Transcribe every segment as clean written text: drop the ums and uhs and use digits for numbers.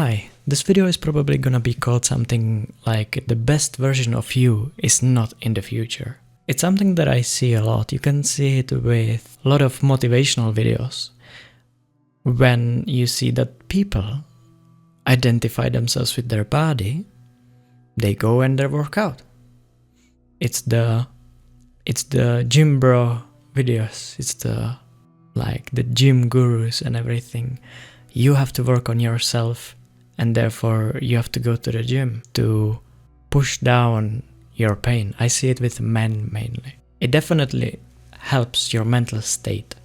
Hi, this video is probably gonna be called something like the best version of you is not in the future. It's something that I see a lot. You can see it with a lot of motivational videos. When you see that people identify themselves with their body, they go and they work out. It's the gym bro videos. It's the gym gurus and everything. You have to work on yourself, and therefore you have to go to the gym to push down your pain. I see it with men mainly. It definitely helps your mental state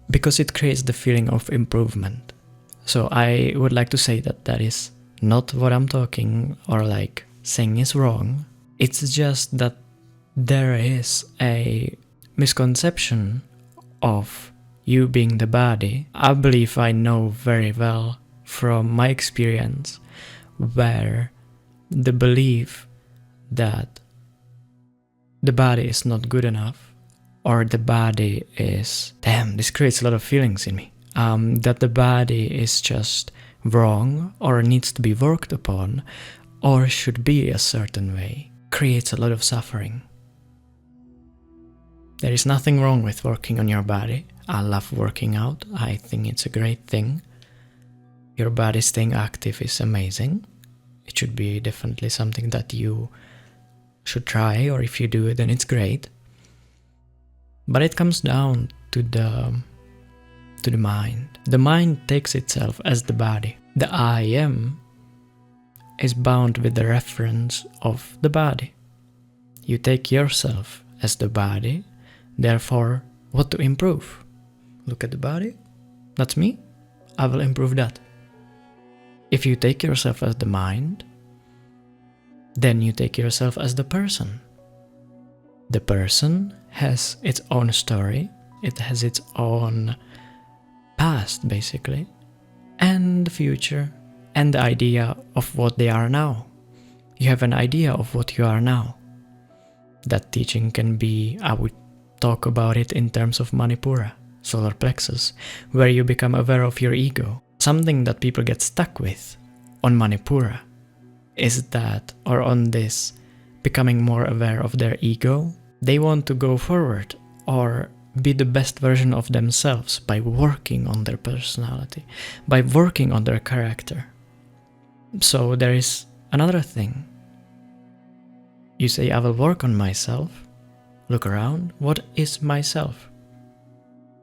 because it creates the feeling of improvement. So I would like to say that that is not what I'm talking or saying is wrong. It's just that there is a misconception of you being the body. I believe I know very well from my experience where the belief that the body is not good enough or the body is, damn, this creates a lot of feelings in me, that the body is just wrong or needs to be worked upon or should be a certain way, creates a lot of suffering. There is nothing wrong with working on your body. I love working out. I think it's a great thing. Your body staying active is amazing. It should be definitely something that you should try, or if you do it, then it's great. But it comes down to the mind. The mind takes itself as the body. The I am is bound with the reference of the body. You take yourself as the body, therefore, what to improve? Look at the body. That's me. I will improve that. If you take yourself as the mind, then you take yourself as the person. The person has its own story. It has its own past, basically, and the future, and the idea of what they are now. You have an idea of what you are now. That teaching can be, I would talk about it in terms of Manipura, solar plexus, where you become aware of your ego. Something that people get stuck with on Manipura is that, or on this, becoming more aware of their ego. They want to go forward or be the best version of themselves by working on their personality, by working on their character. So there is another thing. You say, I will work on myself. Look around. What is myself?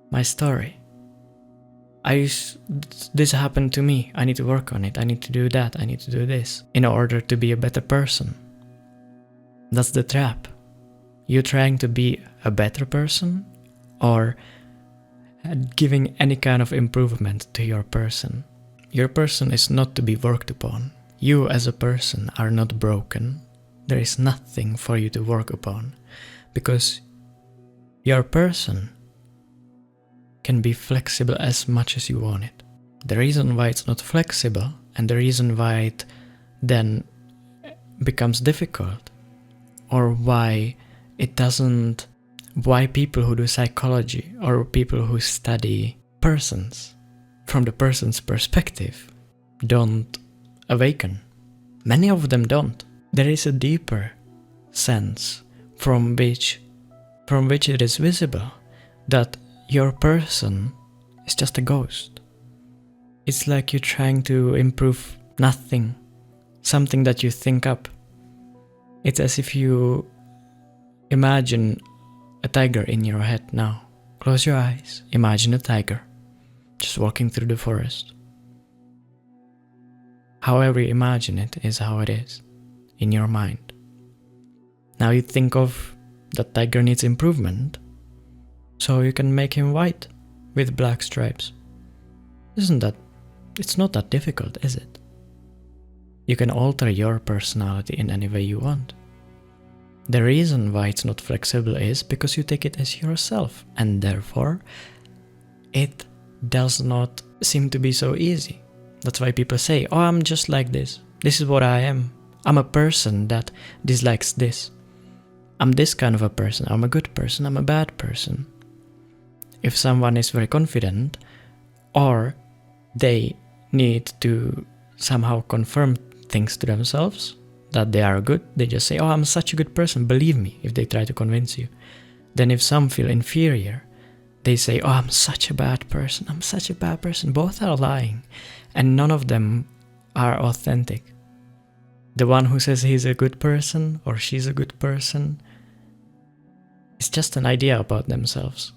My story. This happened to me. I need to work on it. I need to do that. I need to do this in order to be a better person. That's the trap. You're trying to be a better person or giving any kind of improvement to your person. Your person is not to be worked upon. You as a person are not broken. There is nothing for you to work upon because your person can be flexible as much as you want it. The reason why it's not flexible and the reason why it then becomes difficult, or why people who do psychology or people who study persons from the person's perspective don't awaken. Many of them don't. There is a deeper sense from which it is visible that your person is just a ghost. It's like you're trying to improve nothing, something that you think up. It's as if you imagine a tiger in your head now. Close your eyes, imagine a tiger just walking through the forest. However you imagine it is how it is in your mind. Now you think of that tiger needs improvement, so you can make him white with black stripes. It's not that difficult, is it? You can alter your personality in any way you want. The reason why it's not flexible is because you take it as yourself, and therefore it does not seem to be so easy. That's why people say, oh, I'm just like this. This is what I am. I'm a person that dislikes this. I'm this kind of a person. I'm a good person. I'm a bad person. If someone is very confident, or they need to somehow confirm things to themselves that they are good. They just say, oh, I'm such a good person, believe me, if they try to convince you. Then if some feel inferior, they say, oh, I'm such a bad person, I'm such a bad person. Both are lying, and none of them are authentic. The one who says he's a good person or she's a good person is just an idea about themselves.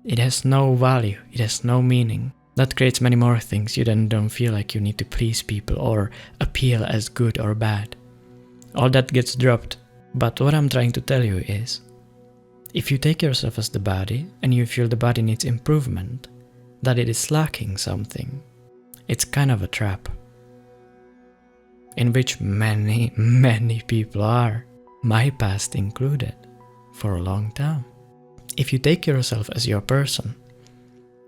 It has no value, it has no meaning. That creates many more things. You then don't feel like you need to please people or appeal as good or bad. All that gets dropped. But what I'm trying to tell you is, if you take yourself as the body and you feel the body needs improvement, that it is lacking something, it's kind of a trap. In which many people are, my past included, for a long time. If you take yourself as your person,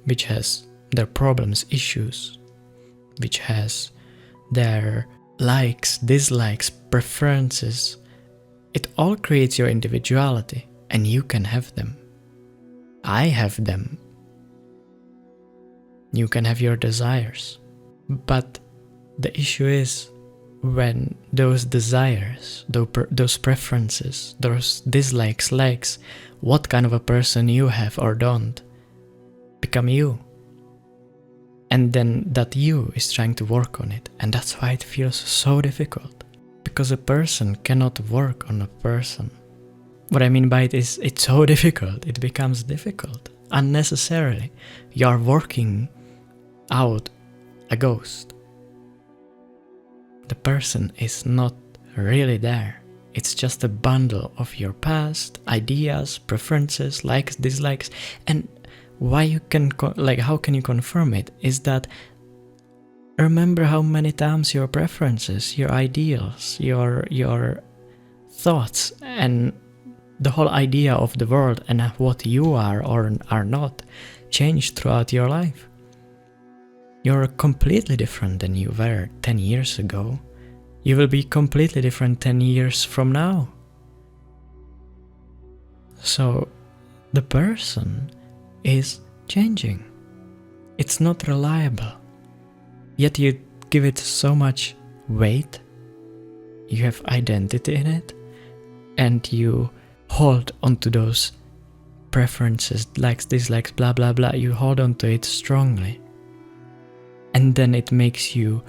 which has their problems, issues, which has their likes, dislikes, preferences, it all creates your individuality, and you can have them. I have them. You can have your desires. But the issue is, when those desires, those preferences, those dislikes, likes, what kind of a person you have or don't, become you. And then that you is trying to work on it. And that's why it feels so difficult. Because a person cannot work on a person. What I mean by it is, it's so difficult. It becomes difficult. Unnecessarily. You're working out a ghost. The person is not really there. It's just a bundle of your past, ideas, preferences, likes, dislikes. And why you can, how can you confirm it? Is that remember how many times your preferences, your ideals, your thoughts, and the whole idea of the world and what you are or are not changed throughout your life. You're completely different than you were 10 years ago. You will be completely different 10 years from now. So the person is changing. It's not reliable. Yet you give it so much weight. You have identity in it. And you hold onto those preferences, likes, dislikes, blah, blah, blah. You hold onto it strongly. And then it makes you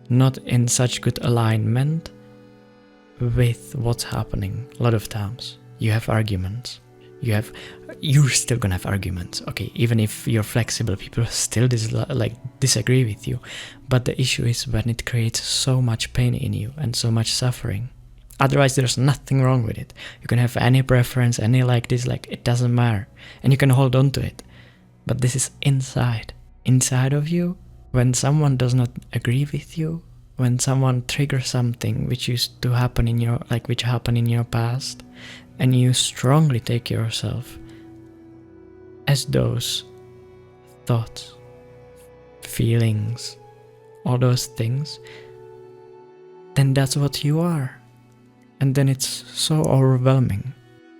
not in such good alignment with what's happening. A lot of times you have arguments. You're still gonna have arguments. Okay, even if you're flexible, people still disagree with you. But the issue is when it creates so much pain in you and so much suffering. Otherwise, there's nothing wrong with it. You can have any preference, any like, dislike, it doesn't matter. And you can hold on to it. But this is inside of you. When someone does not agree with you, when someone triggers something which used to happen which happened in your past, and you strongly take yourself as those thoughts, feelings, all those things, then that's what you are. And then it's so overwhelming.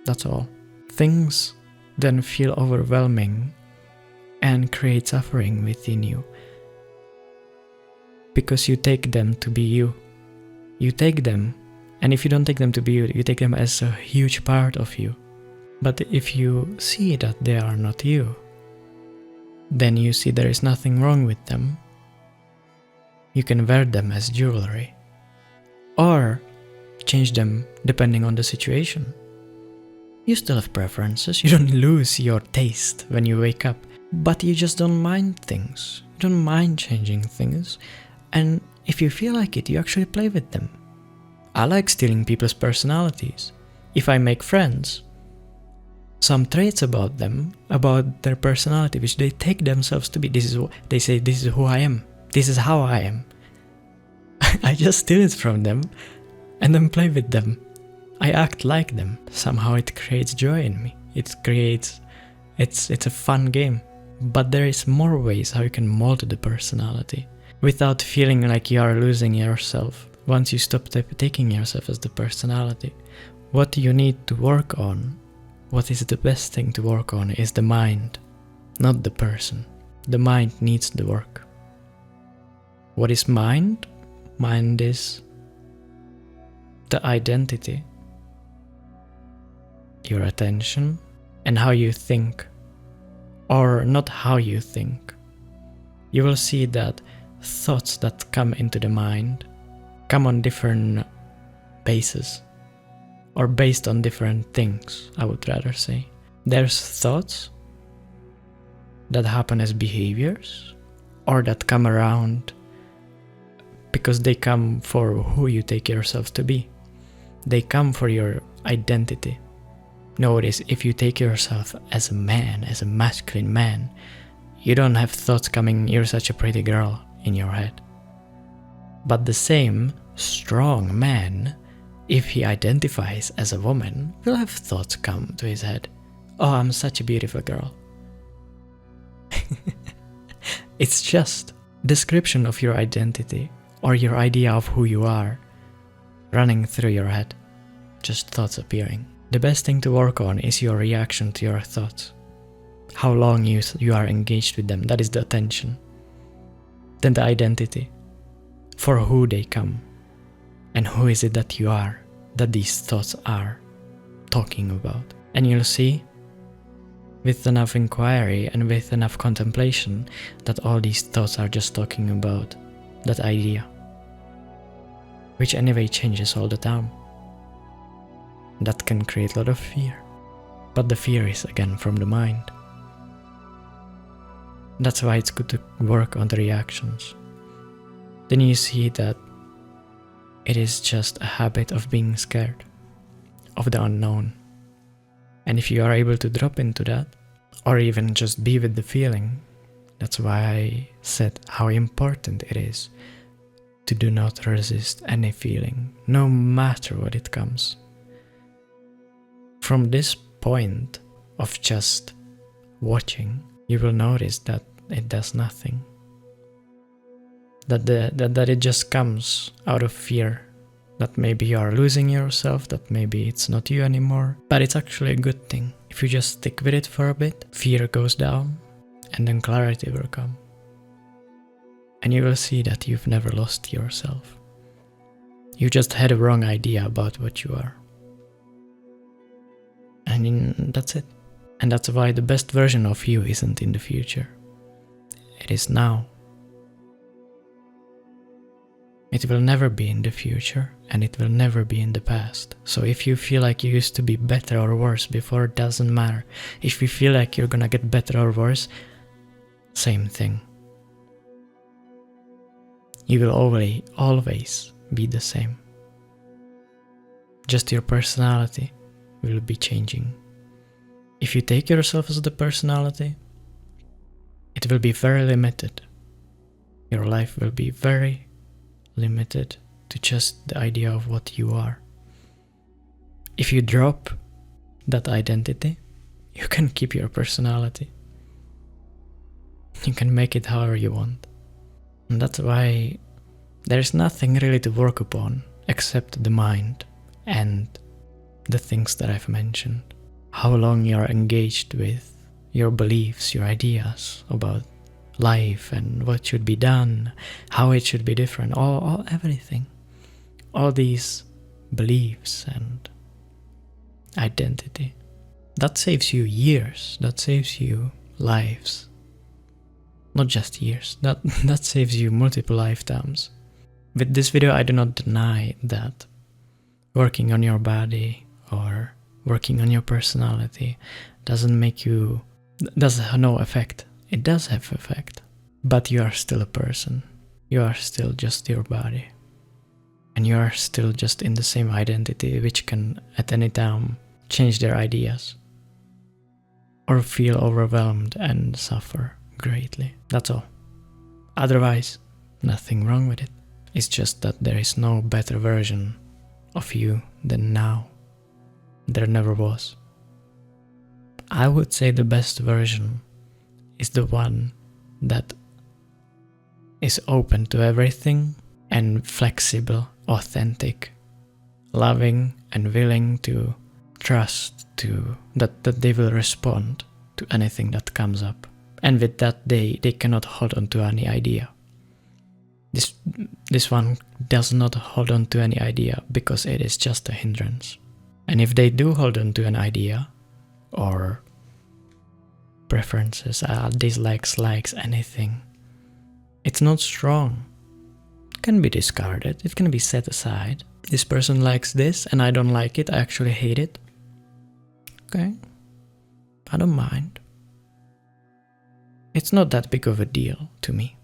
That's all. Things then feel overwhelming and create suffering within you. Because you take them to be you. You take them, and if you don't take them to be you, you take them as a huge part of you. But if you see that they are not you, then you see there is nothing wrong with them. You can wear them as jewelry. Or change them depending on the situation. You still have preferences. You don't lose your taste when you wake up. But you just don't mind things. You don't mind changing things. And if you feel like it, you actually play with them. I like stealing people's personalities. If I make friends, some traits about them, about their personality, which they take themselves to be, they say, this is who I am. This is how I am. I just steal it from them and then play with them. I act like them. Somehow it creates joy in me. It's a fun game. But there is more ways how you can mold the personality without feeling like you are losing yourself. Once you stop taking yourself as the personality, what you need to work on, what is the best thing to work on, is the mind, not the person. The mind needs the work. What is mind? Mind is the identity, your attention, and how you think, or not how you think. You will see that thoughts that come into the mind come on different bases, or based on different things, I would rather say. There's thoughts that happen as behaviors, or that come around because they come for who you take yourself to be. They come for your identity. Notice, if you take yourself as a man, as a masculine man, you don't have thoughts coming, "You're such a pretty girl," in your head. But the same strong man, if he identifies as a woman, will have thoughts come to his head. "Oh, I'm such a beautiful girl." It's just description of your identity, or your idea of who you are, running through your head. Just thoughts appearing. The best thing to work on is your reaction to your thoughts. How long you are engaged with them, that is the attention. Then the identity, for who they come, and who is it that you are, that these thoughts are talking about. And you'll see, with enough inquiry and with enough contemplation, that all these thoughts are just talking about that idea, which anyway changes all the time. That can create a lot of fear. But the fear is again from the mind. That's why it's good to work on the reactions. Then you see that it is just a habit of being scared of the unknown. And if you are able to drop into that, or even just be with the feeling, that's why I said how important it is to do not resist any feeling, no matter what it comes. From this point of just watching, you will notice that it does nothing. That it just comes out of fear. That maybe you are losing yourself, that maybe it's not you anymore. But it's actually a good thing. If you just stick with it for a bit, fear goes down, and then clarity will come. And you will see that you've never lost yourself. You just had a wrong idea about what you are. And that's it. And that's why the best version of you isn't in the future. It is now. It will never be in the future, and it will never be in the past. So if you feel like you used to be better or worse before, it doesn't matter. If you feel like you're gonna get better or worse, same thing. You will always be the same. Just your personality will be changing. If you take yourself as the personality, it will be very limited. Your life will be very limited to just the idea of what you are. If you drop that identity, you can keep your personality. You can make it however you want. And that's why there's nothing really to work upon except the mind and the things that I've mentioned. How long you're engaged with your beliefs, your ideas about life and what should be done, how it should be different, all everything. All these beliefs and identity. That saves you years, that saves you lives. Not just years, that saves you multiple lifetimes. With this video, I do not deny that working on your body or working on your personality does have no effect. It does have effect, but you are still a person. You are still just your body. And you are still just in the same identity, which can at any time change their ideas or feel overwhelmed and suffer greatly. That's all. Otherwise, nothing wrong with it. It's just that there is no better version of you than now. There never was. I would say the best version is the one that is open to everything and flexible, authentic, loving and willing to trust to that they will respond to anything that comes up. And with that they cannot hold on to any idea. This This one does not hold on to any idea because it is just a hindrance. And if they do hold on to an idea or preferences, dislikes, likes, anything, it's not strong. It can be discarded, it can be set aside. This person likes this and I don't like it, I actually hate it. Okay, I don't mind. It's not that big of a deal to me.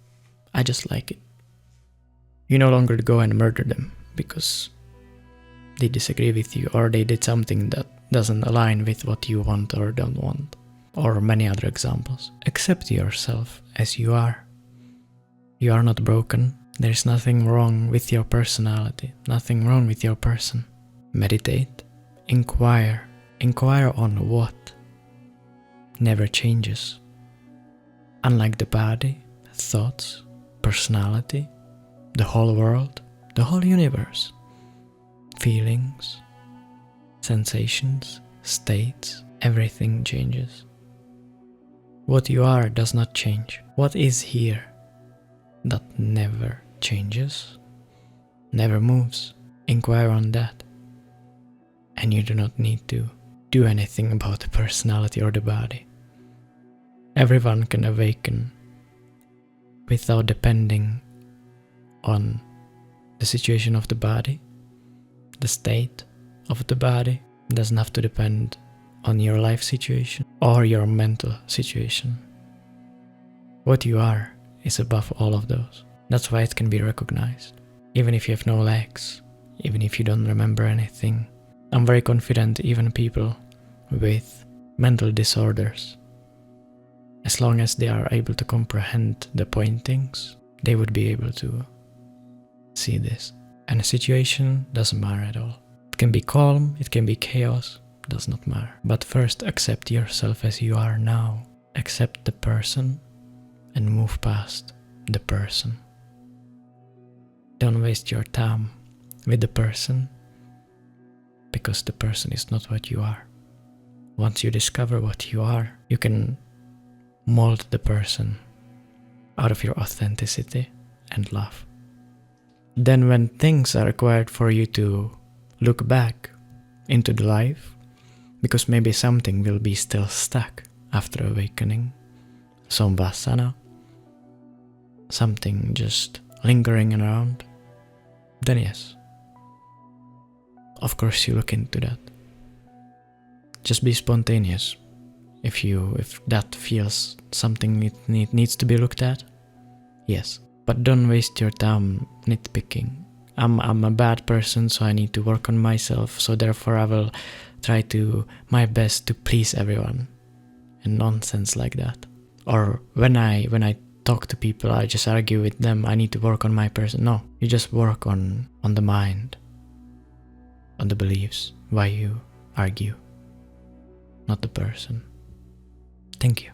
I just like it. You no longer go and murder them because they disagree with you or they did something that doesn't align with what you want or don't want. Or many other examples. Accept yourself as you are. You are not broken. There's nothing wrong with your personality, nothing wrong with your person. Meditate. Inquire. Inquire on what never changes. Unlike the body, thoughts, personality, the whole world, the whole universe, feelings, sensations, states, everything changes. What you are does not change. What is here that never changes, never moves. Inquire on that. And you do not need to do anything about the personality or the body. Everyone can awaken without depending on the situation of the body, the state of the body. It doesn't have to depend on your life situation or your mental situation. What you are is above all of those. That's why it can be recognized. Even if you have no legs, even if you don't remember anything. I'm very confident even people with mental disorders, as long as they are able to comprehend the pointings, they would be able to see this. And a situation doesn't matter at all. It can be calm, it can be chaos, does not matter. But first accept yourself as you are now. Accept the person and move past the person. Don't waste your time with the person because the person is not what you are. Once you discover what you are, you can mold the person out of your authenticity and love. Then when things are required for you to look back into the life, because maybe something will be still stuck after awakening, some vasana, something just lingering around, then yes, of course you look into that. Just be spontaneous. If that feels something it needs to be looked at, yes. But don't waste your time nitpicking. I'm a bad person, so I need to work on myself, so therefore I will try to my best to please everyone. And nonsense like that. Or when I talk to people, I just argue with them, I need to work on my person. No, you just work on the mind, on the beliefs, why you argue, not the person. Thank you.